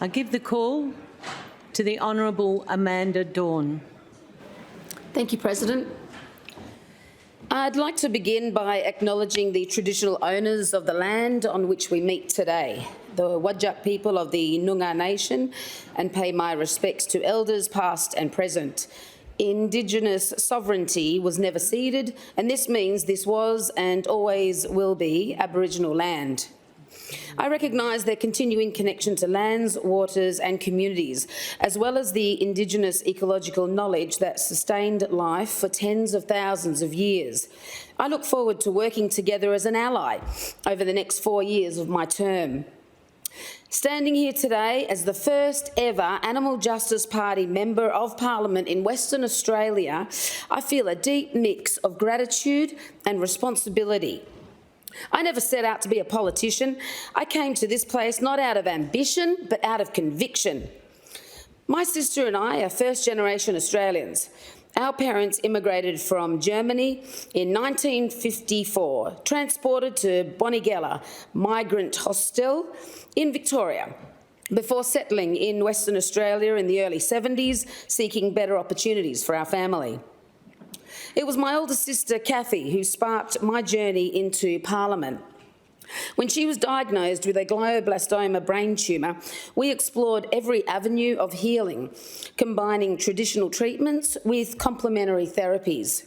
I give the call to the Honourable Amanda Dorn. Thank you, President. I'd like to begin by acknowledging the traditional owners of the land on which we meet today, the Wadjuk people of the Noongar Nation, and pay my respects to elders past and present. Indigenous sovereignty was never ceded, and this means this was and always will be Aboriginal land. I recognise their continuing connection to lands, waters and communities, as well as the Indigenous ecological knowledge that sustained life for tens of thousands of years. I look forward to working together as an ally over the next 4 years of my term. Standing here today as the first ever Animal Justice Party Member of Parliament in Western Australia, I feel a deep mix of gratitude and responsibility. I never set out to be a politician. I came to this place not out of ambition, but out of conviction. My sister and I are first-generation Australians. Our parents immigrated from Germany in 1954, transported to Bonegella Migrant Hostel in Victoria, before settling in Western Australia in the early 70s, seeking better opportunities for our family. It was my older sister, Kathy, who sparked my journey into Parliament. When she was diagnosed with a glioblastoma brain tumour, we explored every avenue of healing, combining traditional treatments with complementary therapies.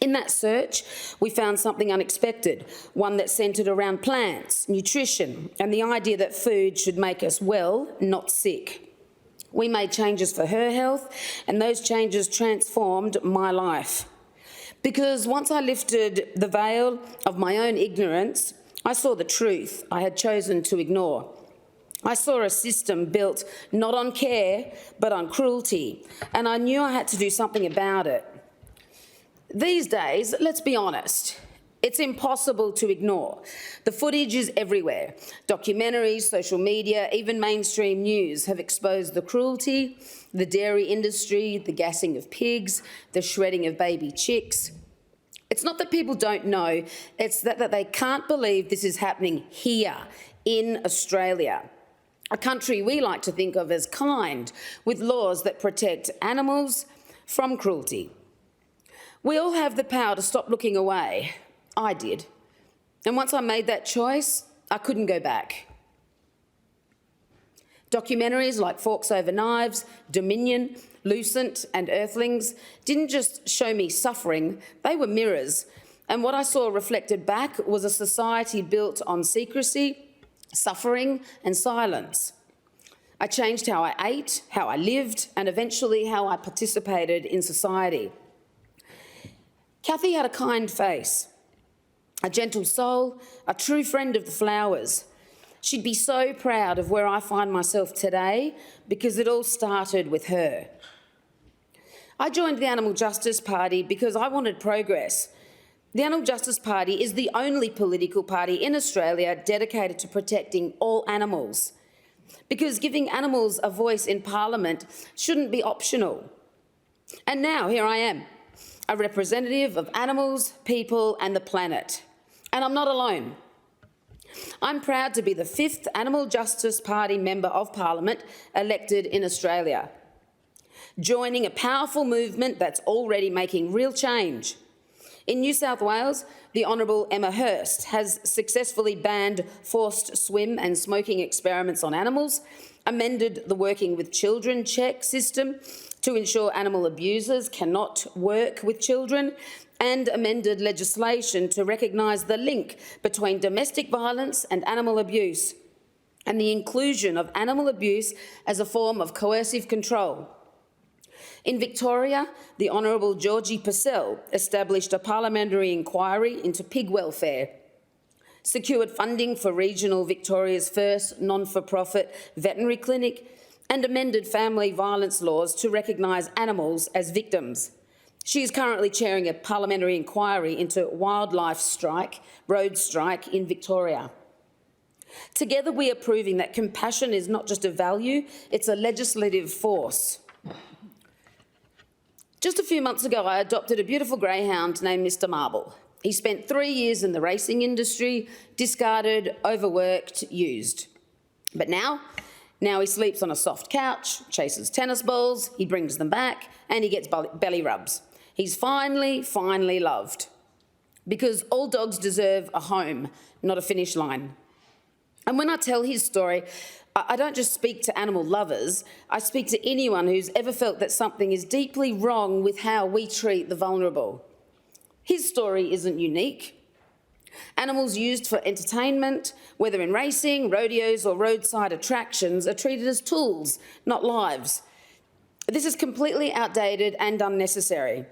In that search, we found something unexpected, one that centred around plants, nutrition, and the idea that food should make us well, not sick. We made changes for her health, and those changes transformed my life. Because once I lifted the veil of my own ignorance, I saw the truth I had chosen to ignore. I saw a system built not on care, but on cruelty, and I knew I had to do something about it. These days, let's be honest, it's impossible to ignore. The footage is everywhere. Documentaries, social media, even mainstream news have exposed the cruelty, the dairy industry, the gassing of pigs, the shredding of baby chicks. It's not that people don't know, it's that they can't believe this is happening here in Australia, a country we like to think of as kind, with laws that protect animals from cruelty. We all have the power to stop looking away. I did. And once I made that choice, I couldn't go back. Documentaries like Forks Over Knives, Dominion, Lucent and Earthlings didn't just show me suffering, they were mirrors. And what I saw reflected back was a society built on secrecy, suffering and silence. I changed how I ate, how I lived, and eventually how I participated in society. Kathy had a kind face, a gentle soul, a true friend of the flowers. She'd be so proud of where I find myself today because it all started with her. I joined the Animal Justice Party because I wanted progress. The Animal Justice Party is the only political party in Australia dedicated to protecting all animals, because giving animals a voice in Parliament shouldn't be optional. And now here I am, a representative of animals, people and the planet. And I'm not alone. I'm proud to be the 5th Animal Justice Party Member of Parliament elected in Australia, joining a powerful movement that's already making real change. In New South Wales, the Honourable Emma Hurst has successfully banned forced swim and smoking experiments on animals, amended the Working with Children check system to ensure animal abusers cannot work with children, and amended legislation to recognise the link between domestic violence and animal abuse, and the inclusion of animal abuse as a form of coercive control. In Victoria, the Honourable Georgie Purcell established a parliamentary inquiry into pig welfare, secured funding for regional Victoria's first non-for-profit veterinary clinic, and amended family violence laws to recognise animals as victims. She is currently chairing a parliamentary inquiry into road strike in Victoria. Together we are proving that compassion is not just a value, it's a legislative force. Just a few months ago, I adopted a beautiful greyhound named Mr. Marble. He spent 3 years in the racing industry, discarded, overworked, used. But now Now he sleeps on a soft couch, chases tennis balls, he brings them back, and he gets belly rubs. He's finally loved. Because all dogs deserve a home, not a finish line. And when I tell his story, I don't just speak to animal lovers, I speak to anyone who's ever felt that something is deeply wrong with how we treat the vulnerable. His story isn't unique. Animals used for entertainment, whether in racing, rodeos or roadside attractions, are treated as tools, not lives. This is completely outdated and unnecessary.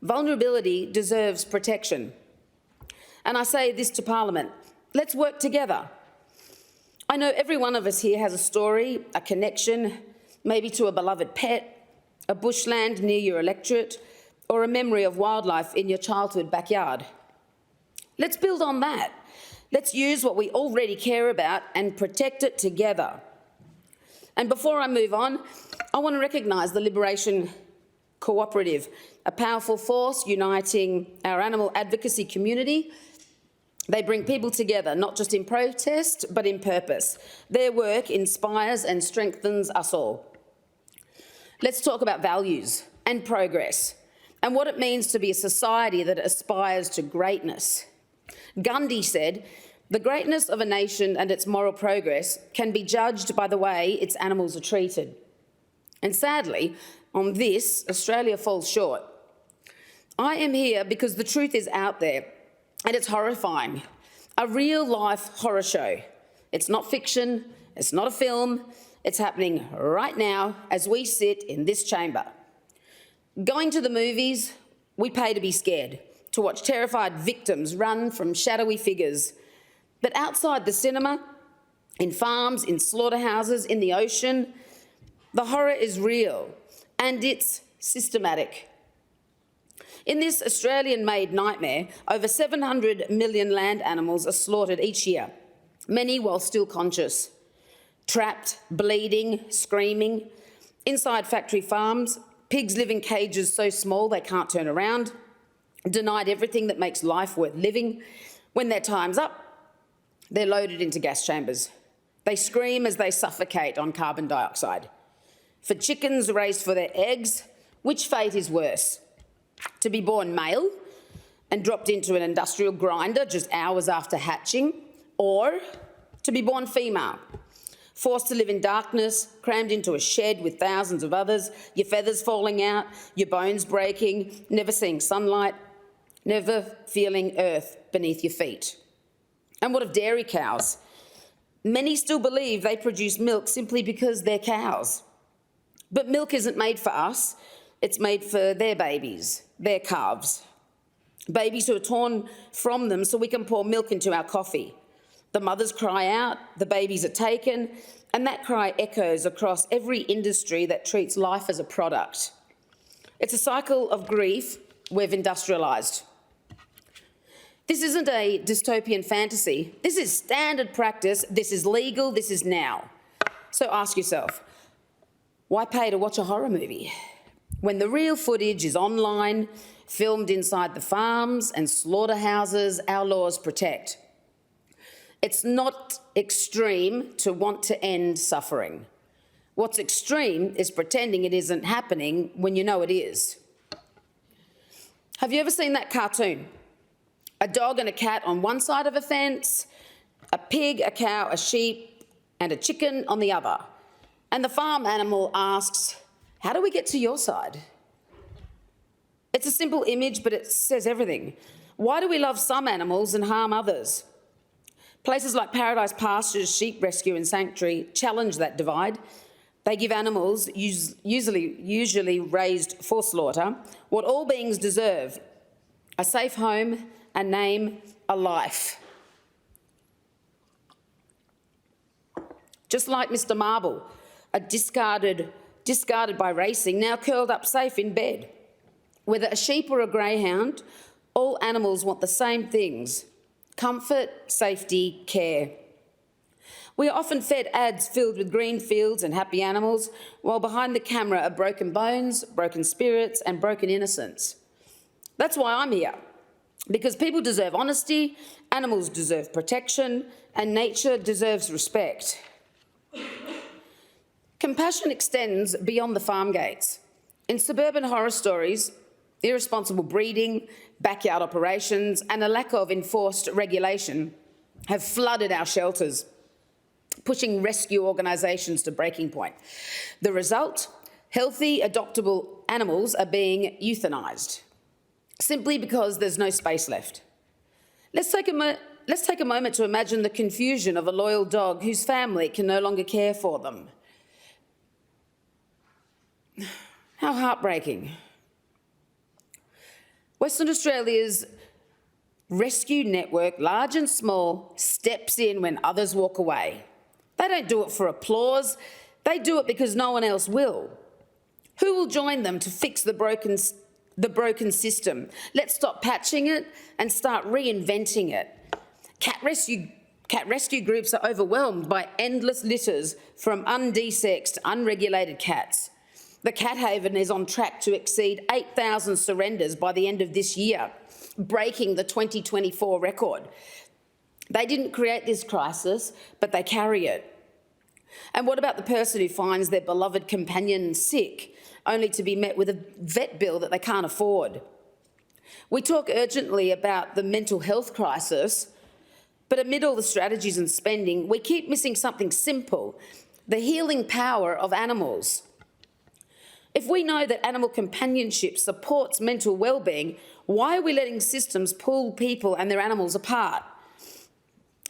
Vulnerability deserves protection. And I say this to Parliament, let's work together. I know every one of us here has a story, a connection, maybe to a beloved pet, a bushland near your electorate, or a memory of wildlife in your childhood backyard. Let's build on that. Let's use what we already care about and protect it together. And before I move on, I want to recognise the Liberation Cooperative, a powerful force uniting our animal advocacy community. They bring people together, not just in protest, but in purpose. Their work inspires and strengthens us all. Let's talk about values and progress and what it means to be a society that aspires to greatness. Gandhi said, "The greatness of a nation and its moral progress can be judged by the way its animals are treated." And sadly, on this, Australia falls short. I am here because the truth is out there, and it's horrifying. A real-life horror show. It's not fiction, it's not a film, it's happening right now as we sit in this chamber. Going to the movies, we pay to be scared, to watch terrified victims run from shadowy figures. But outside the cinema, in farms, in slaughterhouses, in the ocean, the horror is real and it's systematic. In this Australian-made nightmare, over 700 million land animals are slaughtered each year, many while still conscious, trapped, bleeding, screaming. Inside factory farms, pigs live in cages so small they can't turn around, denied everything that makes life worth living. When their time's up, they're loaded into gas chambers. They scream as they suffocate on carbon dioxide. For chickens raised for their eggs, which fate is worse? To be born male and dropped into an industrial grinder just hours after hatching, or to be born female, forced to live in darkness, crammed into a shed with thousands of others, your feathers falling out, your bones breaking, never seeing sunlight, never feeling earth beneath your feet. And what of dairy cows? Many still believe they produce milk simply because they're cows. But milk isn't made for us, it's made for their babies, their calves. Babies who are torn from them so we can pour milk into our coffee. The mothers cry out, the babies are taken, and that cry echoes across every industry that treats life as a product. It's a cycle of grief we've industrialised. This isn't a dystopian fantasy. This is standard practice. This is legal. This is now. So ask yourself, why pay to watch a horror movie when the real footage is online, filmed inside the farms and slaughterhouses our laws protect? It's not extreme to want to end suffering. What's extreme is pretending it isn't happening when you know it is. Have you ever seen that cartoon? A dog and a cat on one side of a fence, a pig, a cow, a sheep, and a chicken on the other. And the farm animal asks, "How do we get to your side?" It's a simple image, but it says everything. Why do we love some animals and harm others? Places like Paradise Pastures, Sheep Rescue and Sanctuary challenge that divide. They give animals, usually raised for slaughter, what all beings deserve: a safe home, a name, a life. Just like Mr. Marble, discarded by racing, now curled up safe in bed. Whether a sheep or a greyhound, all animals want the same things: comfort, safety, care. We are often fed ads filled with green fields and happy animals, while behind the camera are broken bones, broken spirits and broken innocence. That's why I'm here, because people deserve honesty, animals deserve protection, and nature deserves respect. Compassion extends beyond the farm gates. In suburban horror stories, irresponsible breeding, backyard operations, and a lack of enforced regulation have flooded our shelters, pushing rescue organisations to breaking point. The result? Healthy, adoptable animals are being euthanised, simply because there's no space left. Let's take a moment to imagine the confusion of a loyal dog whose family can no longer care for them. How heartbreaking. Western Australia's rescue network, large and small, steps in when others walk away. They don't do it for applause. They do it because no one else will. Who will join them to fix the broken system? Let's stop patching it and start reinventing it. Cat rescue groups are overwhelmed by endless litters from undesexed, unregulated cats. The Cat Haven is on track to exceed 8,000 surrenders by the end of this year, breaking the 2024 record. They didn't create this crisis, but they carry it. And what about the person who finds their beloved companion sick, only to be met with a vet bill that they can't afford? We talk urgently about the mental health crisis, but amid all the strategies and spending, we keep missing something simple: the healing power of animals. If we know that animal companionship supports mental well-being, why are we letting systems pull people and their animals apart?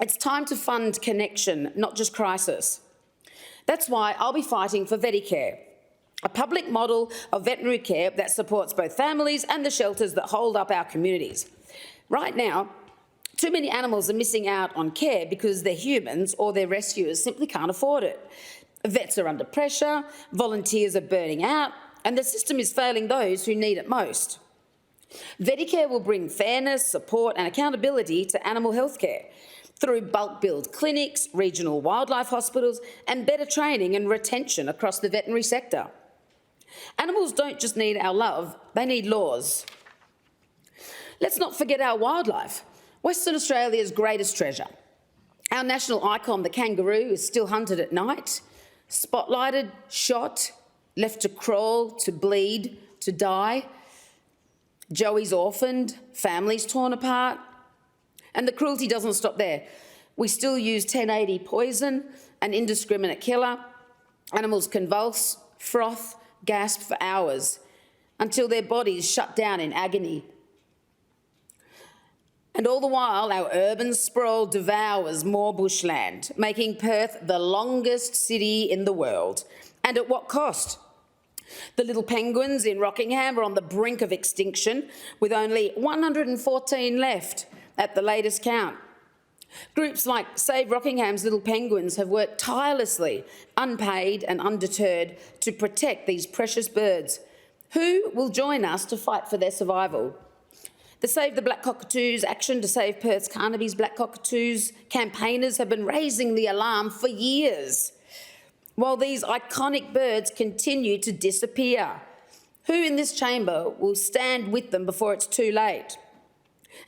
It's time to fund connection, not just crisis. That's why I'll be fighting for Veticare, a public model of veterinary care that supports both families and the shelters that hold up our communities. Right now, too many animals are missing out on care because their humans or their rescuers simply can't afford it. Vets are under pressure, volunteers are burning out, and the system is failing those who need it most. Veticare will bring fairness, support and accountability to animal health care through bulk billed clinics, regional wildlife hospitals and better training and retention across the veterinary sector. Animals don't just need our love, they need laws. Let's not forget our wildlife, Western Australia's greatest treasure. Our national icon, the kangaroo, is still hunted at night, spotlighted, shot, left to crawl, to bleed, to die. Joey's orphaned, families torn apart. And the cruelty doesn't stop there. We still use 1080 poison, an indiscriminate killer. Animals convulse, froth, gasp for hours until their bodies shut down in agony. And all the while, our urban sprawl devours more bushland, making Perth the longest city in the world. And at what cost? The little penguins in Rockingham are on the brink of extinction, with only 114 left at the latest count. Groups like Save Rockingham's Little Penguins have worked tirelessly, unpaid and undeterred, to protect these precious birds. Who will join us to fight for their survival? The Save the Black Cockatoos action to save Perth's Carnaby's black cockatoos campaigners have been raising the alarm for years, while these iconic birds continue to disappear. Who in this chamber will stand with them before it's too late?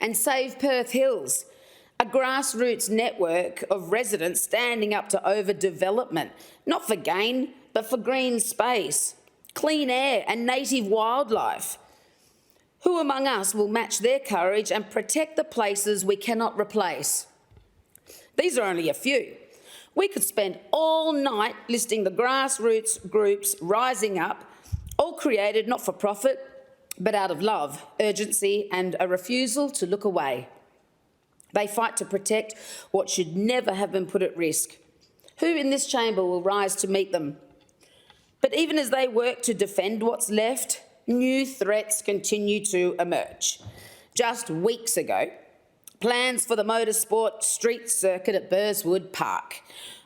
And Save Perth Hills, a grassroots network of residents standing up to overdevelopment, not for gain, but for green space, clean air and native wildlife. Who among us will match their courage and protect the places we cannot replace? These are only a few. We could spend all night listing the grassroots groups rising up, all created not for profit, but out of love, urgency and a refusal to look away. They fight to protect what should never have been put at risk. Who in this chamber will rise to meet them? But even as they work to defend what's left, new threats continue to emerge. Just weeks ago, plans for the motorsport street circuit at Burswood Park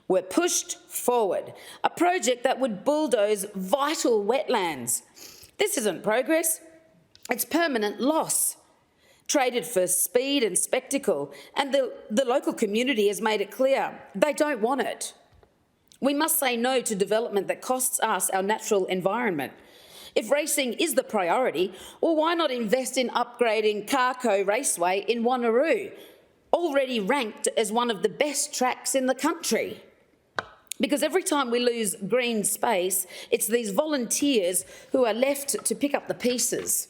were pushed forward, a project that would bulldoze vital wetlands. This isn't progress, it's permanent loss, traded for speed and spectacle, and the local community has made it clear they don't want it. We must say no to development that costs us our natural environment. If racing is the priority, well, why not invest in upgrading Carco Raceway in Wanneroo, already ranked as one of the best tracks in the country? Because every time we lose green space, it's these volunteers who are left to pick up the pieces.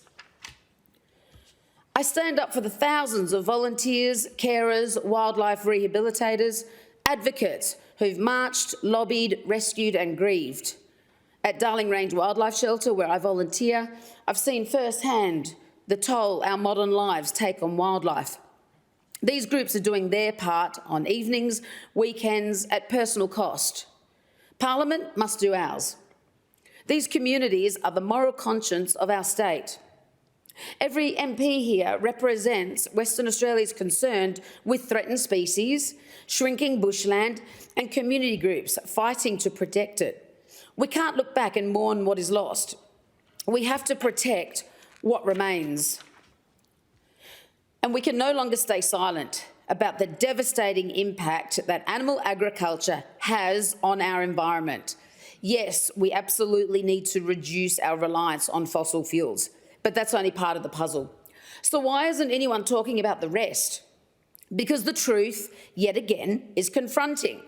I stand up for the thousands of volunteers, carers, wildlife rehabilitators, advocates who've marched, lobbied, rescued and grieved. At Darling Range Wildlife Shelter, where I volunteer, I've seen firsthand the toll our modern lives take on wildlife. These groups are doing their part on evenings, weekends, at personal cost. Parliament must do ours. These communities are the moral conscience of our state. Every MP here represents Western Australia's concern with threatened species, shrinking bushland and community groups fighting to protect it. We can't look back and mourn what is lost. We have to protect what remains. And we can no longer stay silent about the devastating impact that animal agriculture has on our environment. Yes, we absolutely need to reduce our reliance on fossil fuels, but that's only part of the puzzle. So why isn't anyone talking about the rest? Because the truth, yet again, is confronting.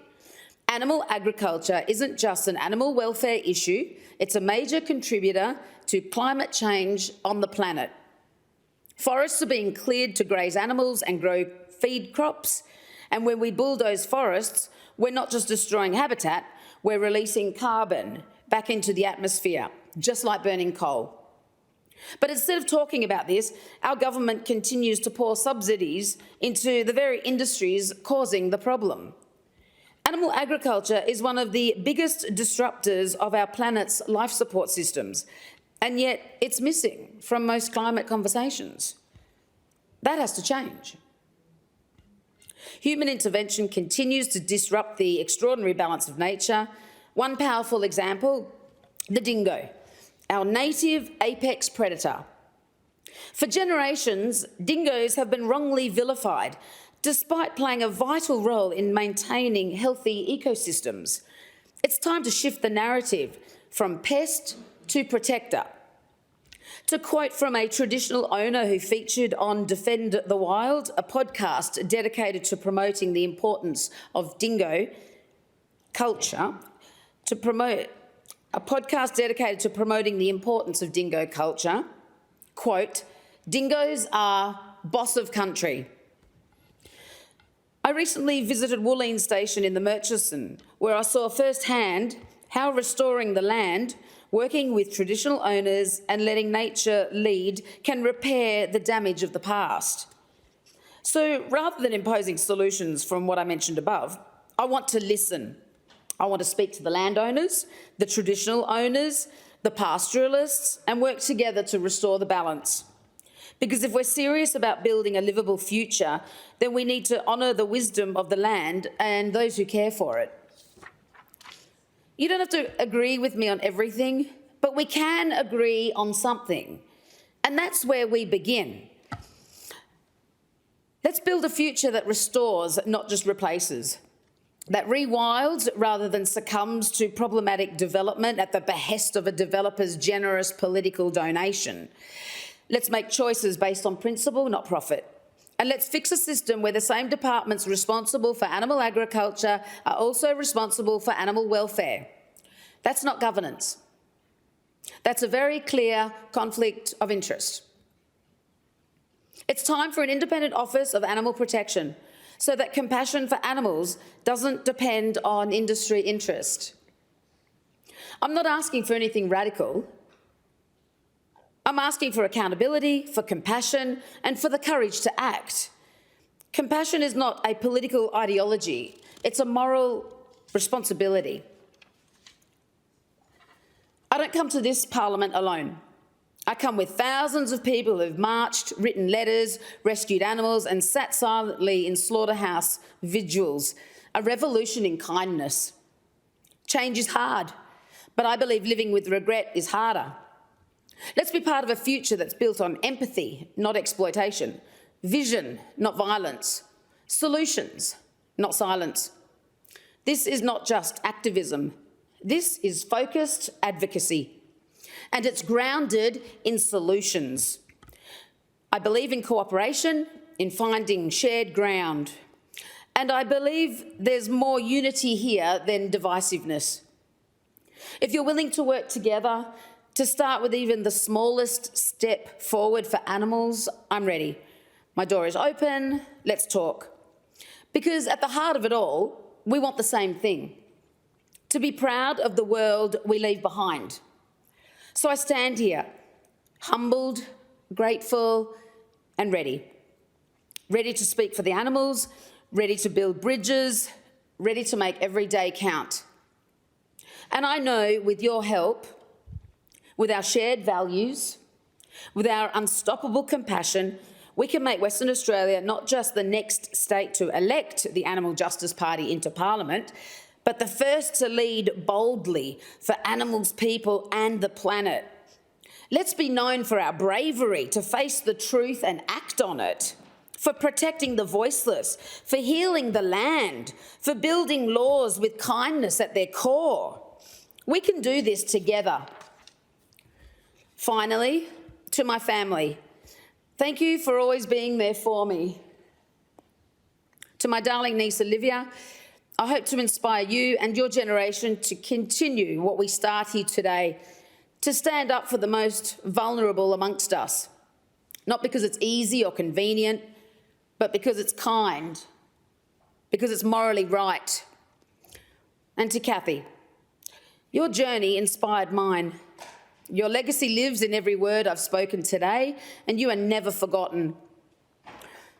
Animal agriculture isn't just an animal welfare issue, it's a major contributor to climate change on the planet. Forests are being cleared to graze animals and grow feed crops, and when we bulldoze forests, we're not just destroying habitat, we're releasing carbon back into the atmosphere, just like burning coal. But instead of talking about this, our government continues to pour subsidies into the very industries causing the problem. Animal agriculture is one of the biggest disruptors of our planet's life support systems, and yet it's missing from most climate conversations. That has to change. Human intervention continues to disrupt the extraordinary balance of nature. One powerful example, the dingo, our native apex predator. For generations, dingoes have been wrongly vilified, despite playing a vital role in maintaining healthy ecosystems. It's time to shift the narrative from pest to protector. To quote from a traditional owner who featured on Defend the Wild, a podcast dedicated to promoting the importance of dingo culture, quote, "Dingoes are boss of country." I recently visited Woolleen Station in the Murchison, where I saw firsthand how restoring the land, working with traditional owners and letting nature lead can repair the damage of the past. So rather than imposing solutions from what I mentioned above, I want to listen. I want to speak to the landowners, the traditional owners, the pastoralists, and work together to restore the balance. Because if we're serious about building a livable future, then we need to honour the wisdom of the land and those who care for it. You don't have to agree with me on everything, but we can agree on something. And that's where we begin. Let's build a future that restores, not just replaces, that rewilds rather than succumbs to problematic development at the behest of a developer's generous political donation. Let's make choices based on principle, not profit. And let's fix a system where the same departments responsible for animal agriculture are also responsible for animal welfare. That's not governance. That's a very clear conflict of interest. It's time for an independent office of animal protection so that compassion for animals doesn't depend on industry interest. I'm not asking for anything radical. I'm asking for accountability, for compassion, and for the courage to act. Compassion is not a political ideology, it's a moral responsibility. I don't come to this parliament alone. I come with thousands of people who've marched, written letters, rescued animals, and sat silently in slaughterhouse vigils, a revolution in kindness. Change is hard, but I believe living with regret is harder. Let's be part of a future that's built on empathy, not exploitation, vision, not violence, solutions, not silence. This is not just activism. This is focused advocacy, and it's grounded in solutions. I believe in cooperation, in finding shared ground. And I believe there's more unity here than divisiveness. If you're willing to work together, to start with even the smallest step forward for animals, I'm ready. My door is open, let's talk. Because at the heart of it all, we want the same thing: to be proud of the world we leave behind. So I stand here, humbled, grateful, and ready. Ready to speak for the animals, ready to build bridges, ready to make every day count. And I know with your help, with our shared values, with our unstoppable compassion, we can make Western Australia not just the next state to elect the Animal Justice Party into Parliament, but the first to lead boldly for animals, people and the planet. Let's be known for our bravery to face the truth and act on it, for protecting the voiceless, for healing the land, for building laws with kindness at their core. We can do this together. Finally, to my family, thank you for always being there for me. To my darling niece Olivia, I hope to inspire you and your generation to continue what we start here today, to stand up for the most vulnerable amongst us, not because it's easy or convenient, but because it's kind, because it's morally right. And to Kathy, your journey inspired mine. Your legacy lives in every word I've spoken today, and you are never forgotten.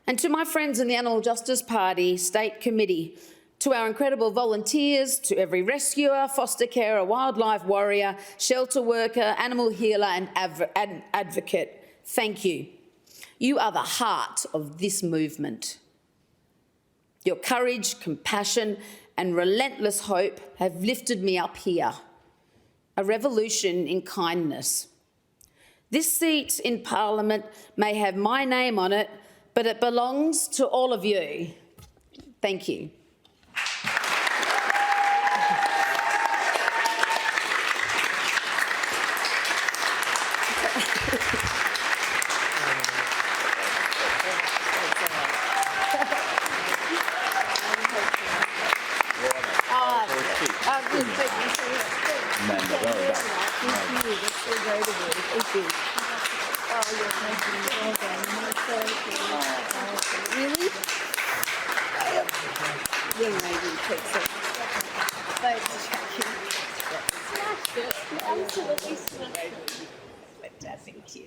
And to my friends in the Animal Justice Party State Committee, to our incredible volunteers, to every rescuer, foster carer, wildlife warrior, shelter worker, animal healer and advocate, thank you. You are the heart of this movement. Your courage, compassion and relentless hope have lifted me up here. A revolution in kindness. This seat in Parliament may have my name on it, but it belongs to all of you. Thank you. Really? You're amazing, Pixie. Thanks, Jackie. Smashed it. Absolutely smashed it. Thank you.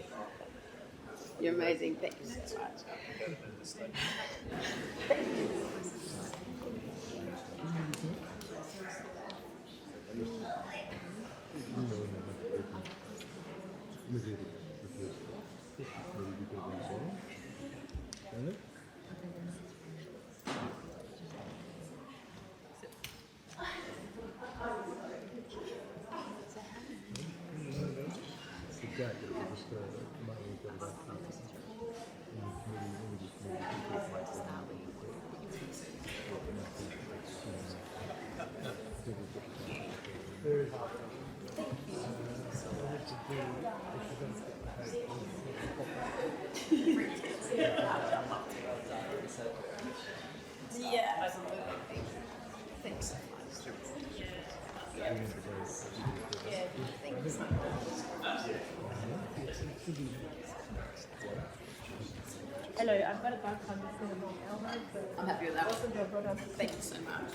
You're amazing. Thank you so much. Yeah. Thanks so much. Yeah. Thank you so much. Hello, I've got a bug on the elbow, but I'm happy with that one. Thank you so much.